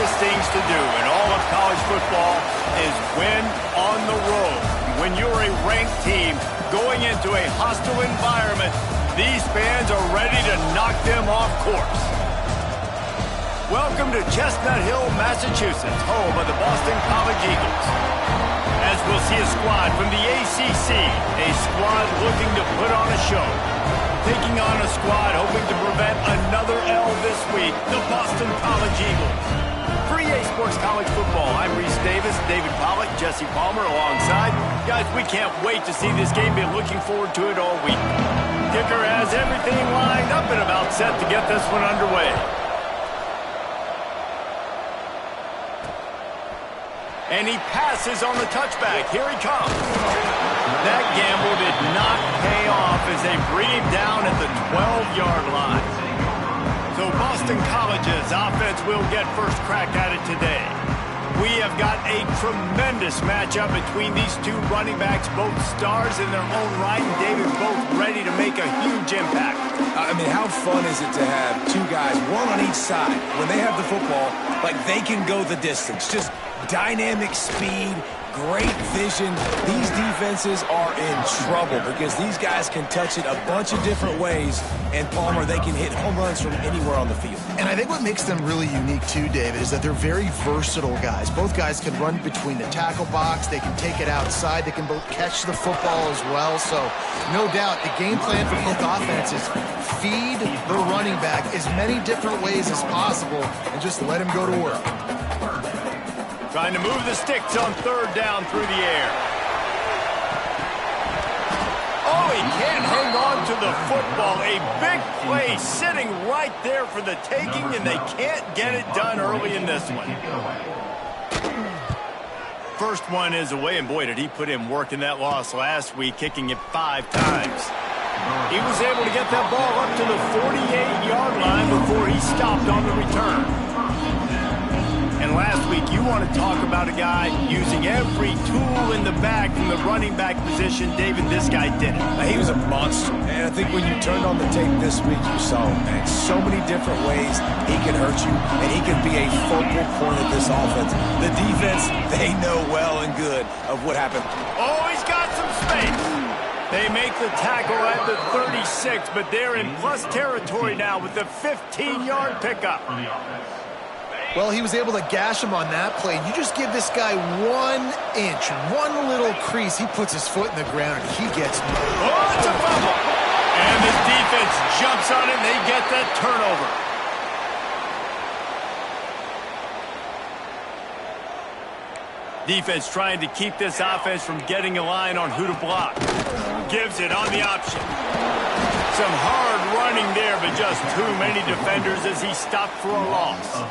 toughest things to do in all of college football is win on the road. When you're a ranked team going into a hostile environment, these fans are ready to knock them off course. Welcome to Chestnut Hill, Massachusetts, home of the Boston College Eagles. As we'll see a squad from the ACC, a squad looking to put on a show. Taking on a squad hoping to prevent another L this week, the Boston College Eagles. For EA Sports College Football, I'm Reese Davis, David Pollack, Jesse Palmer alongside. Guys, we can't wait to see this game. Been looking forward to it all week. Kicker has everything lined up and about set to get this one underway. And he passes on the touchback. Here he comes. That gamble did not pay off as they bring him down at the 12-yard line. So Boston College's offense will get first crack at it today. We have got a tremendous matchup between these two running backs, both stars in their own right, and David both ready to make a huge impact. I mean, how fun is it to have two guys, one on each side, when they have the football, like they can go the distance. Just dynamic speed, great vision. These defenses are in trouble because these guys can touch it a bunch of different ways, and Palmer, they can hit home runs from anywhere on the field. And I think what makes them really unique too, David, is that they're very versatile guys. Both guys can run between the tackle box, they can take it outside, they can both catch the football as well. So no doubt the game plan for both offenses, feed the running back as many different ways as possible and just let him go to work. Trying to move the sticks on third down through the air. Oh, he can't hang on to the football. A big play sitting right there for the taking, and they can't get it done early in this one. First one is away, and boy, did he put in work in that loss last week, kicking it 5 times. He was able to get that ball up to the 48-yard line before he stopped on the return. And last week, you want to talk about a guy using every tool in the bag from the running back position. David, this guy did it. He was a monster. And I think when you turned on the tape this week, you saw him, man. So many different ways he can hurt you, and he can be a focal point of this offense. The defense, they know well and good of what happened. Oh, he's got some space. They make the tackle at the 36, but they're in plus territory now with the 15-yard pickup. Well, he was able to gash him on that play. You just give this guy 1 inch, one little crease. He puts his foot in the ground, and he gets moved. Oh, it's a fumble. And the defense jumps on it, and they get that turnover. Defense trying to keep this offense from getting a line on who to block. Gives it on the option. Some hard running there, but just too many defenders as he stopped for a loss.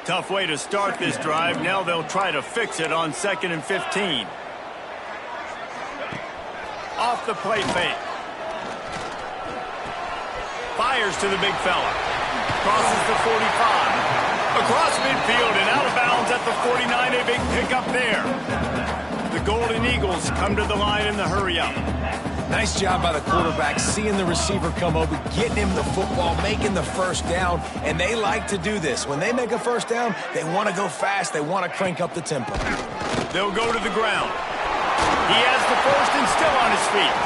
Tough way to start this drive. Now they'll try to fix it on 2nd and 15. Off the play fake. Fires to the big fella. Crosses the 45. Across midfield and out of bounds at the 49. A big pickup there. The Golden Eagles come to the line in the hurry-up. Nice job by the quarterback, seeing the receiver come over, getting him the football, making the first down, and they like to do this. When they make a first down, they want to go fast. They want to crank up the tempo. They'll go to the ground. He has the first and still on his feet.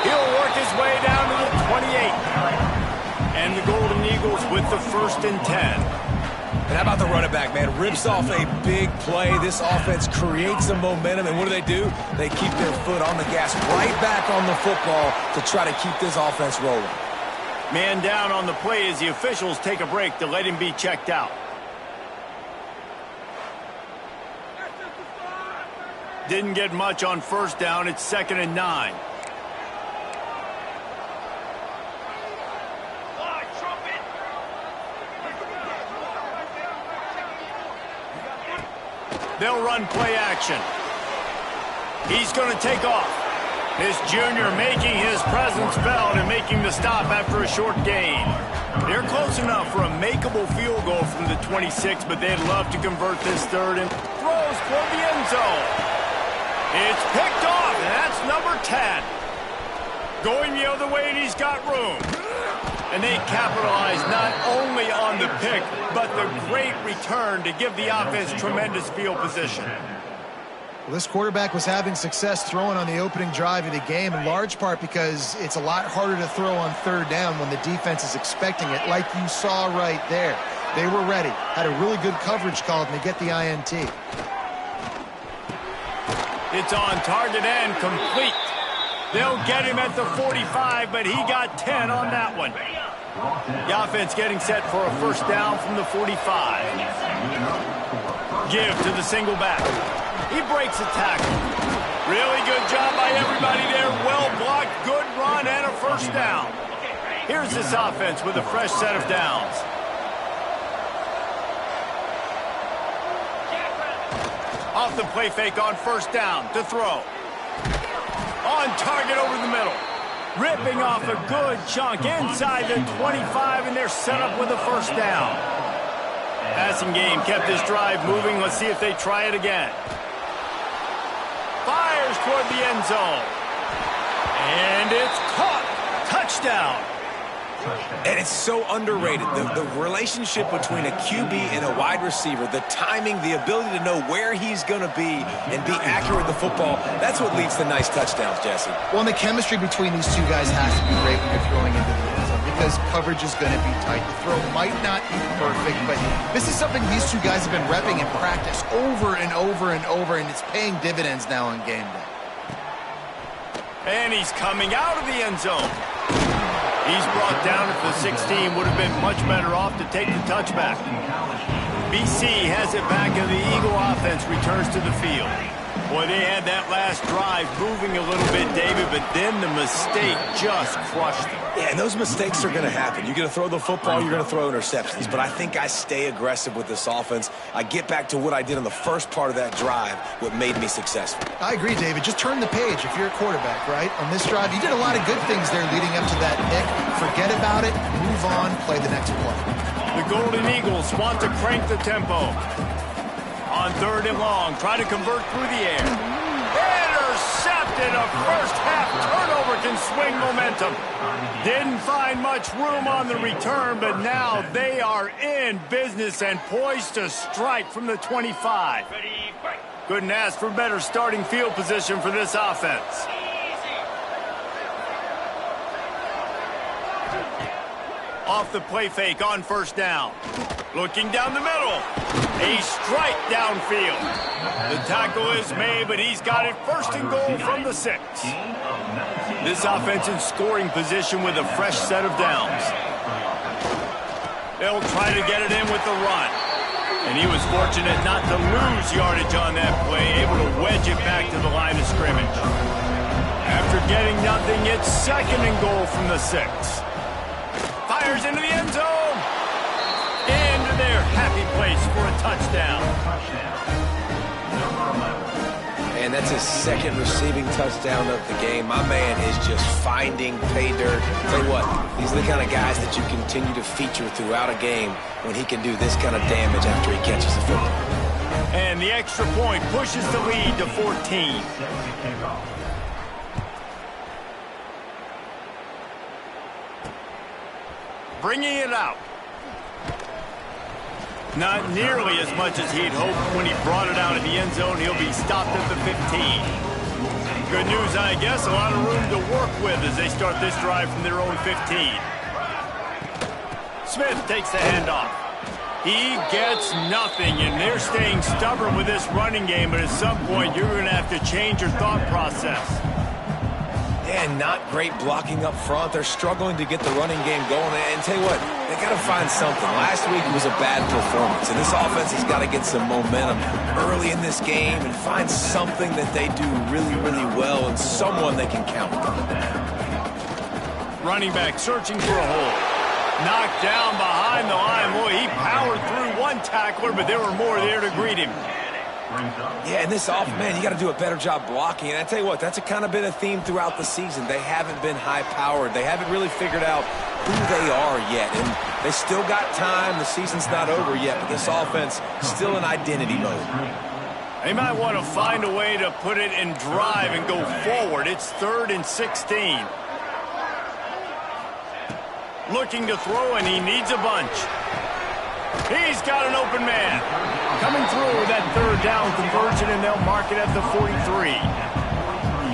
He'll work his way down to the 28. And the Golden Eagles with the 1st and 10. And how about the running back, man? Rips off a big play. This offense creates some momentum, and what do? They keep their foot on the gas, right back on the football to try to keep this offense rolling. Man down on the play as the officials take a break to let him be checked out. Didn't get much on first down. It's 2nd and 9. They'll run play action. He's going to take off. This junior making his presence felt and making the stop after a short gain. They're close enough for a makeable field goal from the 26, but they'd love to convert this third and throws toward the end zone. It's picked off, and that's number 10. Going the other way, and he's got room. And they capitalize not only on the pick, but the great return to give the offense tremendous field position. Well, this quarterback was having success throwing on the opening drive of the game, in large part because it's a lot harder to throw on third down when the defense is expecting it, like you saw right there. They were ready, had a really good coverage call, and they get the INT. It's on target and complete. They'll get him at the 45, but he got 10 on that one. The offense getting set for a first down from the 45. Give to the single back. He breaks a tackle. Really good job by everybody there. Well blocked, good run, and a first down. Here's this offense with a fresh set of downs. Off the play fake on first down to throw. On target over the middle. Ripping off a good chunk inside the 25, and they're set up with a first down. Passing game kept this drive moving. Let's see if they try it again. Fires toward the end zone. And it's caught. Touchdown. And it's so underrated. The relationship between a QB and a wide receiver, the timing, the ability to know where he's going to be and be accurate with the football, that's what leads to nice touchdowns, Jesse. Well, and the chemistry between these two guys has to be great when you're throwing into the end zone because coverage is going to be tight. The throw might not be perfect, but this is something these two guys have been repping in practice over and over and over, and it's paying dividends now on game day. And he's coming out of the end zone. He's brought down at the 16. Would have been much better off to take the touchback. BC has it back, and the Eagle offense returns to the field. Boy, they had that last drive moving a little bit, David, but then the mistake just crushed them. Yeah, and those mistakes are going to happen. You're going to throw the football, you're going to throw interceptions. But I think I stay aggressive with this offense. I get back to what I did in the first part of that drive, what made me successful. I agree, David. Just turn the page if you're a quarterback, right? On this drive, you did a lot of good things there leading up to that pick. Forget about it, move on, play the next play. The Golden Eagles want to crank the tempo. On third and long, try to convert through the air. Intercepted. A first half turnover can swing momentum. Didn't find much room on the return, but now they are in business and poised to strike from the 25. Couldn't ask for better starting field position for this offense. Off the play fake on first down. Looking down the middle. A strike downfield. The tackle is made, but he's got it first and goal from the 6. This offense in scoring position with a fresh set of downs. They'll try to get it in with the run. And he was fortunate not to lose yardage on that play, able to wedge it back to the line of scrimmage. After getting nothing, it's second and goal from the 6. Fires into the end zone. Into their happy place for a touchdown. And that's his second receiving touchdown of the game. My man is just finding pay dirt. Tell you what, these are the kind of guys that you continue to feature throughout a game when he can do this kind of damage after he catches the football. And the extra point pushes the lead to 14. Bringing it out. Not nearly as much as he'd hoped when he brought it out of the end zone. He'll be stopped at the 15. Good news, I guess. A lot of room to work with as they start this drive from their own 15. Smith takes the handoff. He gets nothing, and they're staying stubborn with this running game, but at some point you're going to have to change your thought process. And not great blocking up front. They're struggling to get the running game going. And tell you what, they got to find something. Last week it was a bad performance, and this offense has got to get some momentum early in this game and find something that they do really, really well and someone they can count on. Running back searching for a hole. Knocked down behind the line. Boy, he powered through one tackler, but there were more there to greet him. Yeah, and this man, you got to do a better job blocking. And I tell you what, that's kind of been a theme throughout the season. They haven't been high-powered. They haven't really figured out who they are yet. And they still got time. The season's not over yet, but this offense still in identity mode. They might want to find a way to put it in drive and go forward. It's 3rd and 16. Looking to throw, and he needs a bunch. He's got an open man. Coming through with that third down conversion, and they'll mark it at the 43.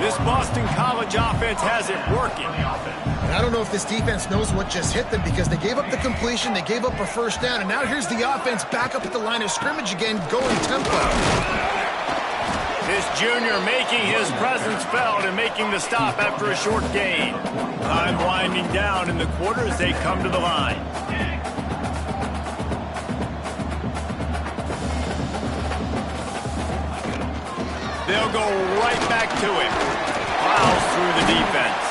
This Boston College offense has it working. And I don't know if this defense knows what just hit them because they gave up the completion, they gave up a first down, and now here's the offense back up at the line of scrimmage again, going tempo. This junior making his presence felt and making the stop after a short gain. Time winding down in the quarter as they come to the line. They'll go right back to him. Plows through the defense.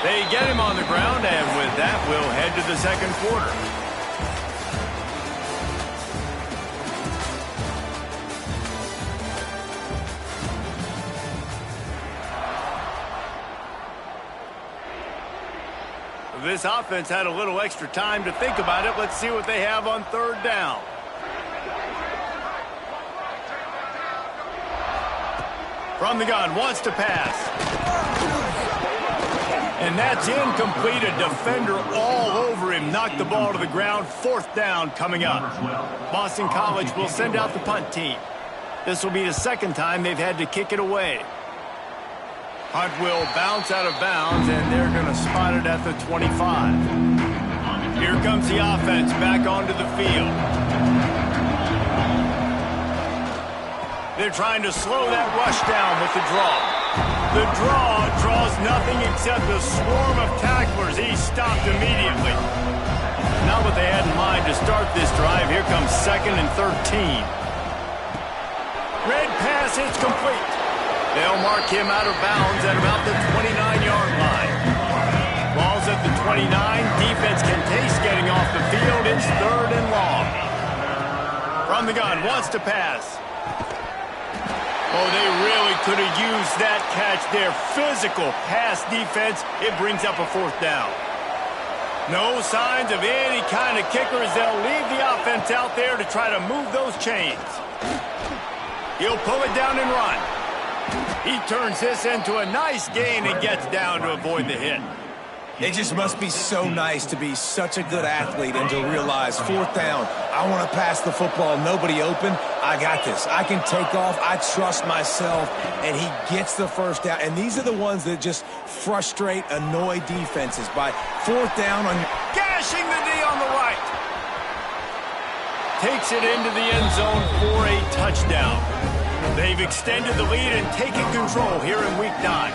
They get him on the ground, and with that, we'll head to the second quarter. This offense had a little extra time to think about it. Let's see what they have on third down. From the gun, wants to pass. And that's incomplete. A defender all over him. Knocked the ball to the ground. Fourth down coming up. Boston College will send out the punt team. This will be the second time they've had to kick it away. Punt will bounce out of bounds, and they're going to spot it at the 25. Here comes the offense back onto the field. They're trying to slow that rush down with the draw. The draw draws nothing except a swarm of tacklers. He's stopped immediately. Not what they had in mind to start this drive. Here comes 2nd and 13. Red pass, it's complete. They'll mark him out of bounds at about the 29-yard line. Ball's at the 29. Defense can taste getting off the field. It's 3rd and long. From the gun, wants to pass. Oh, they really could have used that catch there. Physical pass defense. It brings up a 4th down. No signs of any kind of kickers. They'll leave the offense out there to try to move those chains. He'll pull it down and run. He turns this into a nice gain and gets down to avoid the hit. It just must be so nice to be such a good athlete and to realize 4th down, I want to pass the football, nobody open, I got this. I can take off, I trust myself, and he gets the first down. And these are the ones that just frustrate, annoy defenses by 4th down on... Gashing the D on the right. Takes it into the end zone for a touchdown. They've extended the lead and taken control here in Week 9.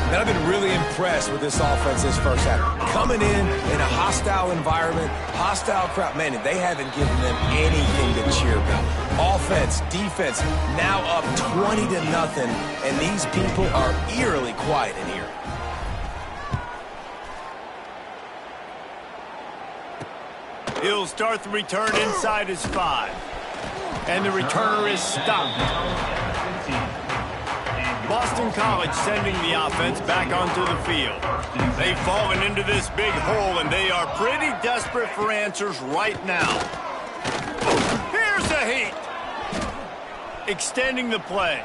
And I've been really impressed with this offense this first half. Coming in a hostile environment, hostile crowd. Man, they haven't given them anything to cheer about. Offense, defense, now up 20-0, and these people are eerily quiet in here. He'll start the return inside his 5. And the returner is stopped. Boston College sending the offense back onto the field. They've fallen into this big hole, and they are pretty desperate for answers right now. Here's the heat. Extending the play.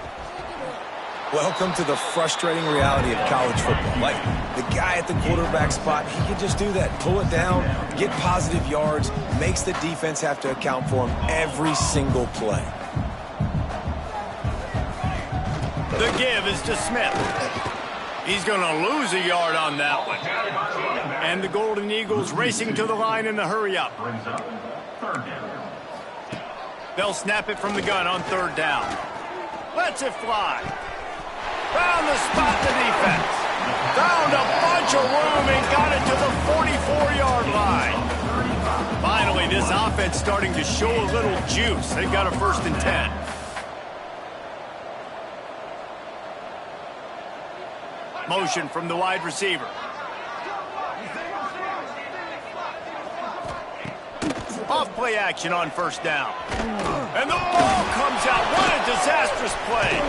Welcome to the frustrating reality of college football. Like, the guy at the quarterback spot, he can just do that. Pull it down, get positive yards, makes the defense have to account for him every single play. The give is to Smith. He's going to lose a yard on that one. And the Golden Eagles racing to the line in the hurry-up. They'll snap it from the gun on 3rd down. Lets it fly. Found the spot, the defense. Found a bunch of room and got it to the 44-yard line. Finally, this offense starting to show a little juice. They've got a 1st and 10. Motion from the wide receiver. Off play action on 1st down. And the ball comes out. What a disastrous play.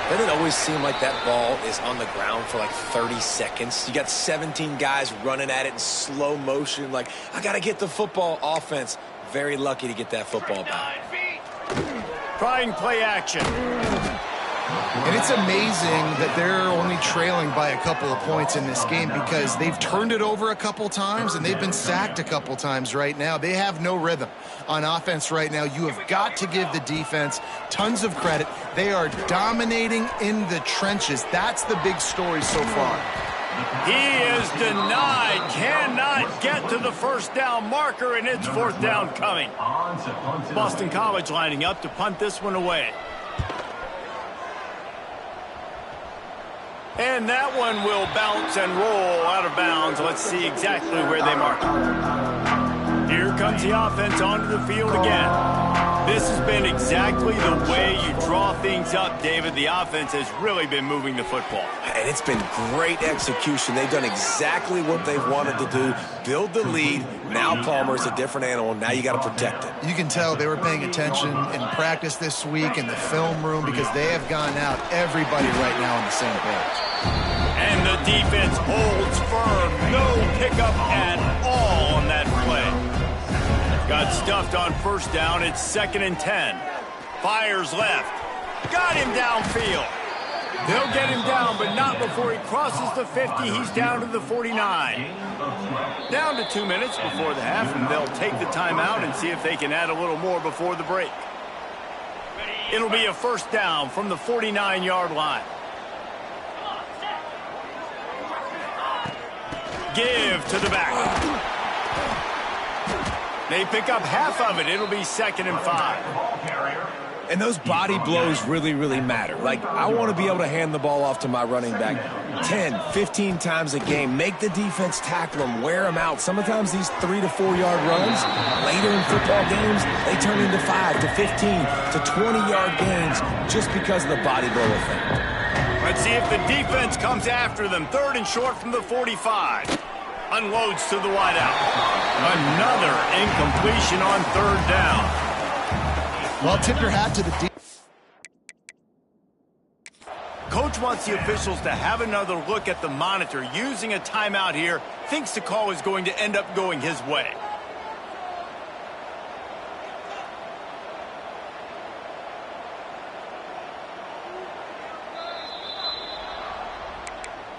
Doesn't it always seem like that ball is on the ground for like 30 seconds? You got 17 guys running at it in slow motion. Like, I got to get the football. Offense, very lucky to get that football back. Trying play action. And it's amazing that they're only trailing by a couple of points in this game because they've turned it over a couple times and they've been sacked a couple times right now. They have no rhythm on offense right now. You have got to give the defense tons of credit. They are dominating in the trenches. That's the big story so far. He is denied, cannot get to the first down marker, and it's fourth down coming. Boston College lining up to punt this one away. And that one will bounce and roll out of bounds. Let's see exactly where they mark it. Here comes the offense onto the field again. This has been exactly the way you draw things up, David. The offense has really been moving the football. And it's been great execution. They've done exactly what they've wanted to do. Build the lead. Now Palmer's a different animal. Now you got to protect it. You can tell they were paying attention in practice this week in the film room because they have gone out, everybody right now on the same page. And the defense holds firm. No pickup at all on that play. Got stuffed on first down. It's 2nd and 10. Fires left. Got him downfield. They'll get him down, but not before he crosses the 50. He's down to the 49. Down to 2 minutes before the half, and they'll take the timeout and see if they can add a little more before the break. It'll be a first down from the 49-yard line. Give to the back. They pick up half of it. It'll be 2nd and 5. And those body blows really, really matter. Like, I want to be able to hand the ball off to my running back 10, 15 times a game. Make the defense tackle them, wear them out. Sometimes these 3 to 4 yard runs, later in football games, they turn into 5 to 15 to 20-yard gains just because of the body blow effect. Let's see if the defense comes after them. 3rd and short from the 45. Unloads to the wideout. Another incompletion on 3rd down. Well, tip your hat to the defense. Coach wants the officials to have another look at the monitor. Using a timeout here, thinks the call is going to end up going his way.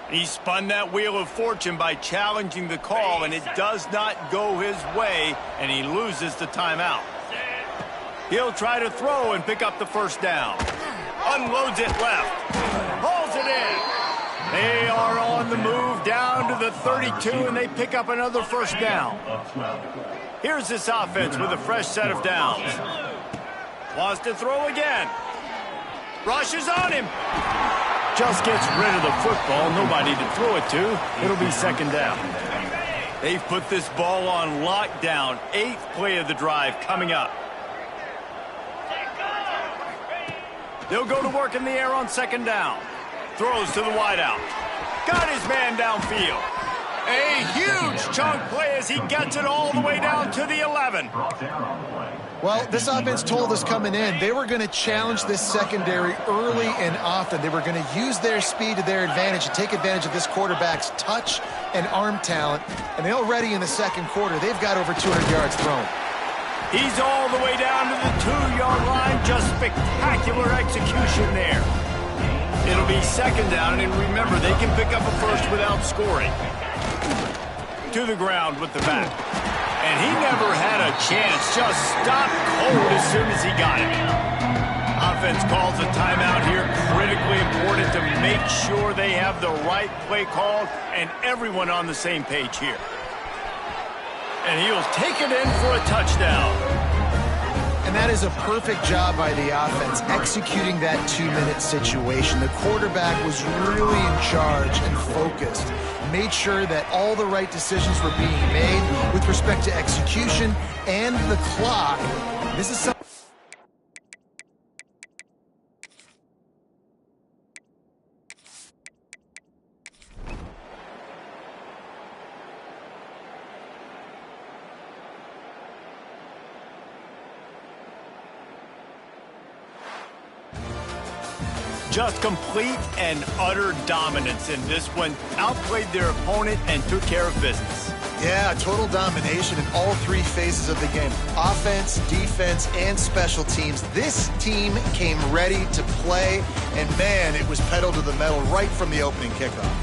He spun that wheel of fortune by challenging the call, and it does not go his way, and he loses the timeout. He'll try to throw and pick up the first down. Unloads it left. Hauls it in. They are on the move down to the 32, and they pick up another first down. Here's this offense with a fresh set of downs. Wants to throw again. Rushes on him. Just gets rid of the football. Nobody to throw it to. It'll be 2nd down. They've put this ball on lockdown. 8th play of the drive coming up. They'll go to work in the air on 2nd down. Throws to the wideout. Got his man downfield. A huge chunk play as he gets it all the way down to the 11. Well, this offense told us coming in they were going to challenge this secondary early and often. They were going to use their speed to their advantage and take advantage of this quarterback's touch and arm talent. And they already in the 2nd quarter, they've got over 200 yards thrown. He's all the way down to the 2-yard line. Just spectacular execution there. It'll be 2nd down, and remember, they can pick up a first without scoring. To the ground with the back. And he never had a chance. Just stopped cold as soon as he got it. Offense calls a timeout here. Critically important to make sure they have the right play called and everyone on the same page here. And he'll take it in for a touchdown. And that is a perfect job by the offense, executing that 2-minute situation. The quarterback was really in charge and focused. Made sure that all the right decisions were being made with respect to execution and the clock. This is something. Just complete and utter dominance in this one. Outplayed their opponent and took care of business. Yeah, total domination in all three phases of the game. Offense, defense, and special teams. This team came ready to play, and man, it was pedal to the metal right from the opening kickoff.